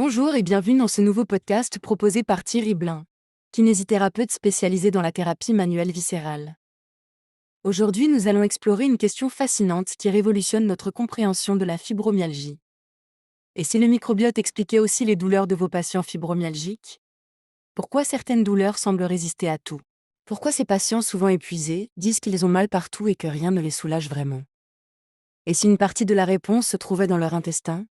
Bonjour et bienvenue dans ce nouveau podcast proposé par Thierry Blin, kinésithérapeute spécialisé dans la thérapie manuelle viscérale. Aujourd'hui, nous allons explorer une question fascinante qui révolutionne notre compréhension de la fibromyalgie. Et si le microbiote expliquait aussi les douleurs de vos patients fibromyalgiques? Pourquoi certaines douleurs semblent résister à tout? Pourquoi ces patients souvent épuisés disent qu'ils ont mal partout et que rien ne les soulage vraiment? Et si une partie de la réponse se trouvait dans leur intestin?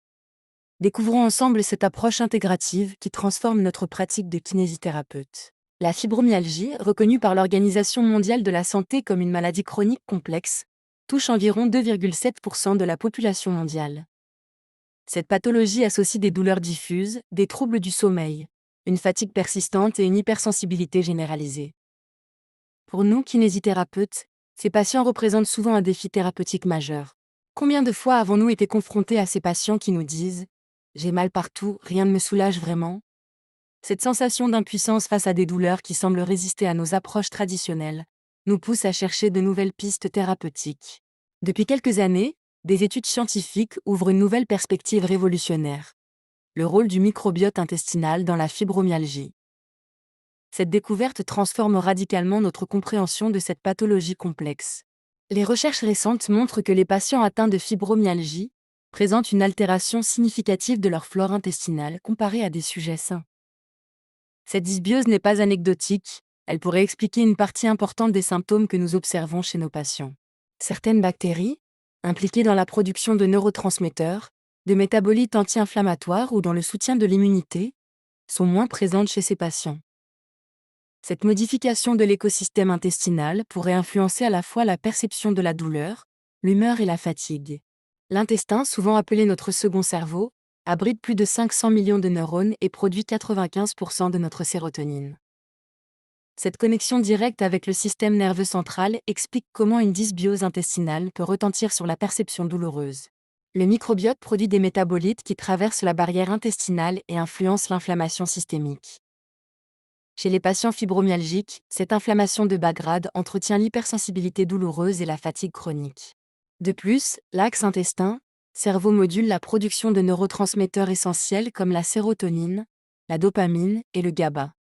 Découvrons ensemble cette approche intégrative qui transforme notre pratique de kinésithérapeute. La fibromyalgie, reconnue par l'Organisation mondiale de la santé comme une maladie chronique complexe, touche environ 2,7% de la population mondiale. Cette pathologie associe des douleurs diffuses, des troubles du sommeil, une fatigue persistante et une hypersensibilité généralisée. Pour nous, kinésithérapeutes, ces patients représentent souvent un défi thérapeutique majeur. Combien de fois avons-nous été confrontés à ces patients qui nous disent « J'ai mal partout, rien ne me soulage vraiment ». Cette sensation d'impuissance face à des douleurs qui semblent résister à nos approches traditionnelles nous pousse à chercher de nouvelles pistes thérapeutiques. Depuis quelques années, des études scientifiques ouvrent une nouvelle perspective révolutionnaire. Le rôle du microbiote intestinal dans la fibromyalgie. Cette découverte transforme radicalement notre compréhension de cette pathologie complexe. Les recherches récentes montrent que les patients atteints de fibromyalgie présentent une altération significative de leur flore intestinale comparée à des sujets sains. Cette dysbiose n'est pas anecdotique, elle pourrait expliquer une partie importante des symptômes que nous observons chez nos patients. Certaines bactéries, impliquées dans la production de neurotransmetteurs, de métabolites anti-inflammatoires ou dans le soutien de l'immunité, sont moins présentes chez ces patients. Cette modification de l'écosystème intestinal pourrait influencer à la fois la perception de la douleur, l'humeur et la fatigue. L'intestin, souvent appelé notre second cerveau, abrite plus de 500 millions de neurones et produit 95% de notre sérotonine. Cette connexion directe avec le système nerveux central explique comment une dysbiose intestinale peut retentir sur la perception douloureuse. Le microbiote produit des métabolites qui traversent la barrière intestinale et influencent l'inflammation systémique. Chez les patients fibromyalgiques, cette inflammation de bas grade entretient l'hypersensibilité douloureuse et la fatigue chronique. De plus, l'axe intestin-cerveau module la production de neurotransmetteurs essentiels comme la sérotonine, la dopamine et le GABA.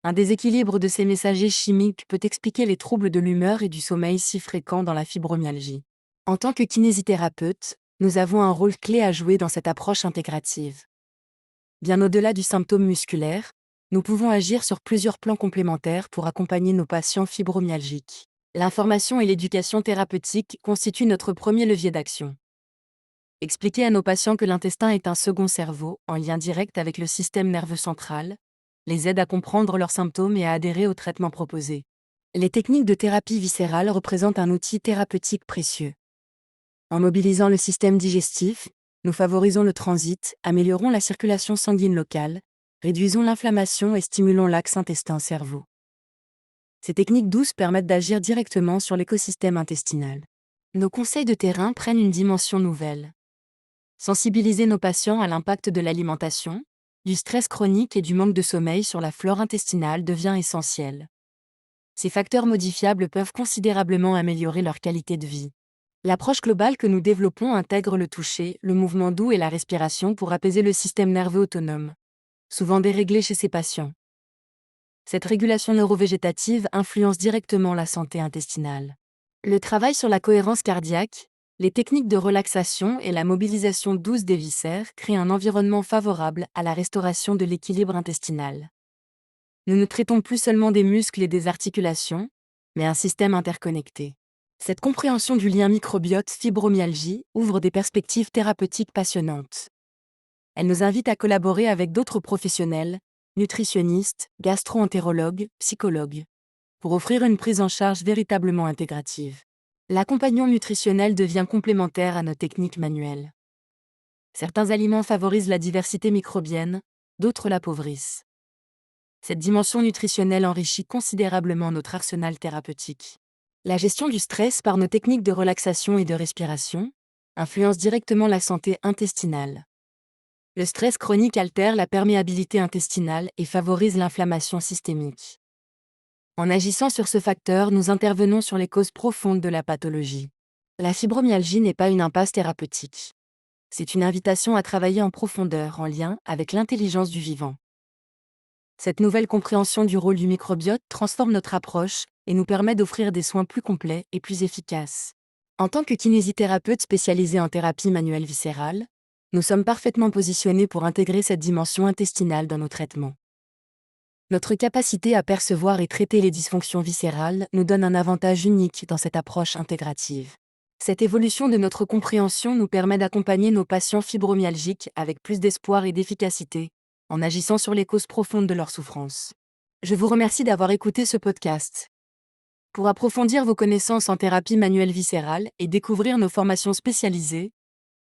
Un déséquilibre de ces messagers chimiques peut expliquer les troubles de l'humeur et du sommeil si fréquents dans la fibromyalgie. En tant que kinésithérapeute, nous avons un rôle clé à jouer dans cette approche intégrative. Bien au-delà du symptôme musculaire, nous pouvons agir sur plusieurs plans complémentaires pour accompagner nos patients fibromyalgiques. L'information et l'éducation thérapeutique constituent notre premier levier d'action. Expliquer à nos patients que l'intestin est un second cerveau, en lien direct avec le système nerveux central, les aide à comprendre leurs symptômes et à adhérer aux traitements proposés. Les techniques de thérapie viscérale représentent un outil thérapeutique précieux. En mobilisant le système digestif, nous favorisons le transit, améliorons la circulation sanguine locale, réduisons l'inflammation et stimulons l'axe intestin-cerveau. Ces techniques douces permettent d'agir directement sur l'écosystème intestinal. Nos conseils de terrain prennent une dimension nouvelle. Sensibiliser nos patients à l'impact de l'alimentation, du stress chronique et du manque de sommeil sur la flore intestinale devient essentiel. Ces facteurs modifiables peuvent considérablement améliorer leur qualité de vie. L'approche globale que nous développons intègre le toucher, le mouvement doux et la respiration pour apaiser le système nerveux autonome, souvent déréglé chez ces patients. Cette régulation neurovégétative influence directement la santé intestinale. Le travail sur la cohérence cardiaque, les techniques de relaxation et la mobilisation douce des viscères créent un environnement favorable à la restauration de l'équilibre intestinal. Nous ne traitons plus seulement des muscles et des articulations, mais un système interconnecté. Cette compréhension du lien microbiote-fibromyalgie ouvre des perspectives thérapeutiques passionnantes. Elle nous invite à collaborer avec d'autres professionnels, nutritionnistes, gastro-entérologues, psychologues, pour offrir une prise en charge véritablement intégrative. L'accompagnement nutritionnel devient complémentaire à nos techniques manuelles. Certains aliments favorisent la diversité microbienne, d'autres l'appauvrissent. Cette dimension nutritionnelle enrichit considérablement notre arsenal thérapeutique. La gestion du stress par nos techniques de relaxation et de respiration influence directement la santé intestinale. Le stress chronique altère la perméabilité intestinale et favorise l'inflammation systémique. En agissant sur ce facteur, nous intervenons sur les causes profondes de la pathologie. La fibromyalgie n'est pas une impasse thérapeutique. C'est une invitation à travailler en profondeur en lien avec l'intelligence du vivant. Cette nouvelle compréhension du rôle du microbiote transforme notre approche et nous permet d'offrir des soins plus complets et plus efficaces. En tant que kinésithérapeute spécialisé en thérapie manuelle viscérale, nous sommes parfaitement positionnés pour intégrer cette dimension intestinale dans nos traitements. Notre capacité à percevoir et traiter les dysfonctions viscérales nous donne un avantage unique dans cette approche intégrative. Cette évolution de notre compréhension nous permet d'accompagner nos patients fibromyalgiques avec plus d'espoir et d'efficacité, en agissant sur les causes profondes de leur souffrance. Je vous remercie d'avoir écouté ce podcast. Pour approfondir vos connaissances en thérapie manuelle viscérale et découvrir nos formations spécialisées,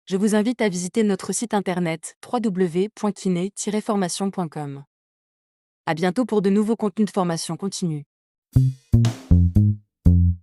je vous invite à visiter notre site internet www.kiné-formation.com. À bientôt pour de nouveaux contenus de formation continue.